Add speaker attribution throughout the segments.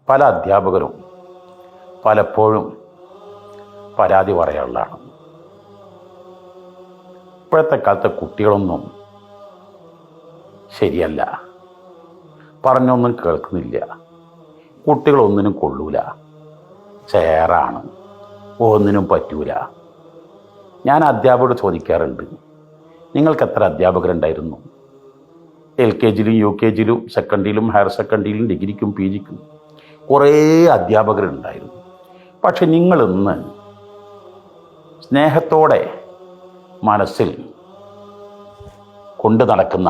Speaker 1: പല അധ്യാപകരും പലപ്പോഴും പരാതി പറയാനുള്ളതാണ്. ഇപ്പോഴത്തെ കാലത്തെ കുട്ടികളൊന്നും ശരിയല്ല, പറഞ്ഞൊന്നും കേൾക്കുന്നില്ല, കുട്ടികളൊന്നിനും കൊള്ളൂല, ചേറാണ്, ഒന്നിനും പറ്റൂല. ഞാൻ അധ്യാപകരോട് ചോദിക്കാറുണ്ട്, നിങ്ങൾക്ക് എത്ര അധ്യാപകരുണ്ടായിരുന്നു? LKG യിലും UKG യിലും സെക്കൻഡറിയിലും ഹയർ സെക്കൻഡറിയിലും ഡിഗ്രിക്കും PG ക്കും കുറേ അധ്യാപകരുണ്ടായിരുന്നു. പക്ഷെ നിങ്ങളിന്ന് സ്നേഹത്തോടെ മനസ്സിൽ കൊണ്ടു നടക്കുന്ന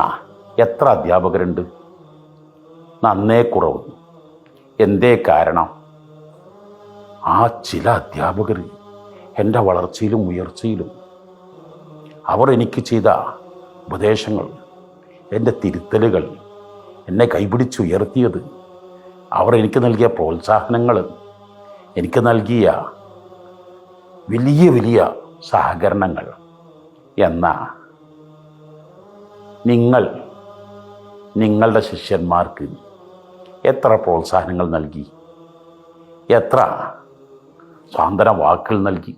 Speaker 1: എത്ര അധ്യാപകരുണ്ട്? നന്നേ കുറവ്. എന്തേ കാരണം? ആ ചില അധ്യാപകർ എൻ്റെ വളർച്ചയിലും ഉയർച്ചയിലും അവർ എനിക്ക് ചെയ്ത ഉപദേശങ്ങൾ, എൻ്റെ തിരുത്തലുകൾ, എന്നെ കൈപിടിച്ചുയർത്തിയത്, അവർ എനിക്ക് നൽകിയ പ്രോത്സാഹനങ്ങൾ, എനിക്ക് നൽകിയ വലിയ വലിയ സഹകരണങ്ങൾ എന്ന നിങ്ങൾ നിങ്ങളുടെ ശിഷ്യന്മാർക്ക് എത്ര പ്രോത്സാഹനങ്ങൾ നൽകി? എത്ര സാന്ത്വന വാക്കുകൾ നൽകി?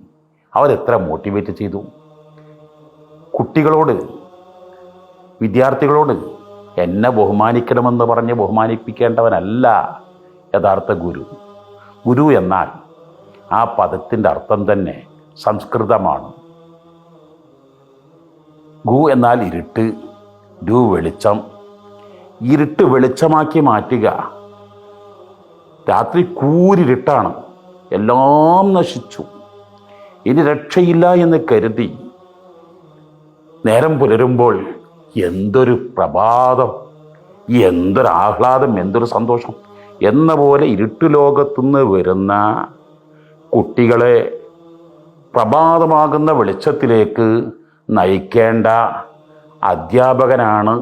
Speaker 1: അവരെത്ര മോട്ടിവേറ്റ് ചെയ്തു? കുട്ടികളോട്, വിദ്യാർത്ഥികളോട് എന്നെ ബഹുമാനിക്കണമെന്ന് പറഞ്ഞ് ബഹുമാനിപ്പിക്കേണ്ടവനല്ല യഥാർത്ഥ ഗുരു. ഗുരു എന്നാൽ ആ പദത്തിൻ്റെ അർത്ഥം തന്നെ സംസ്കൃതമാണ്. ഗു എന്നാൽ ഇരുട്ട്, ഡു വെളിച്ചം. ഇരുട്ട് വെളിച്ചമാക്കി മാറ്റുക. രാത്രി കൂരിരുട്ടാണ്, എല്ലാം നശിച്ചു, ഇനി രക്ഷയില്ല എന്ന് കരുതി നേരം പുലരുമ്പോൾ എന്തൊരു പ്രഭാതം, എന്തൊരു ആഹ്ലാദം, എന്തൊരു സന്തോഷം എന്ന പോലെ ഇരുട്ടു ലോകത്തുനിന്ന് വരുന്ന കുട്ടികളെ പ്രഭാതമാകുന്ന വെളിച്ചത്തിലേക്ക് നയിക്കേണ്ട അധ്യാപകനാണ്,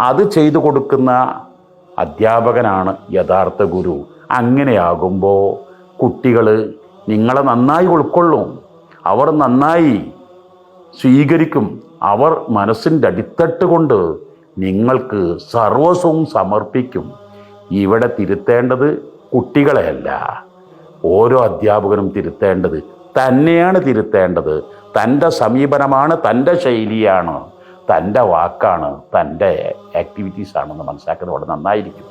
Speaker 1: അത് ചെയ്തു കൊടുക്കുന്ന അധ്യാപകനാണ് യഥാർത്ഥ ഗുരു. അങ്ങനെയാകുമ്പോൾ കുട്ടികൾ നിങ്ങളെ നന്നായി ഉൾക്കൊള്ളും, അവർ നന്നായി സ്വീകരിക്കും. അവർ മനസ്സിൻ്റെ അടിത്തട്ട് കൊണ്ട് നിങ്ങൾക്ക് സർവസ്വവും സമർപ്പിക്കും. ഇവിടെ തിരുത്തേണ്ടത് കുട്ടികളെയല്ല, ഓരോ അധ്യാപകനും തിരുത്തേണ്ടത് തന്നെയാണ് തിരുത്തേണ്ടത്. തൻ്റെ സമീപനമാണ്, തൻ്റെ ശൈലിയാണ്, തൻ്റെ വാക്കാണ്, തൻ്റെ ആക്ടിവിറ്റീസാണെന്ന് മനസ്സിലാക്കുന്നത് വളരെ നന്നായിരിക്കും.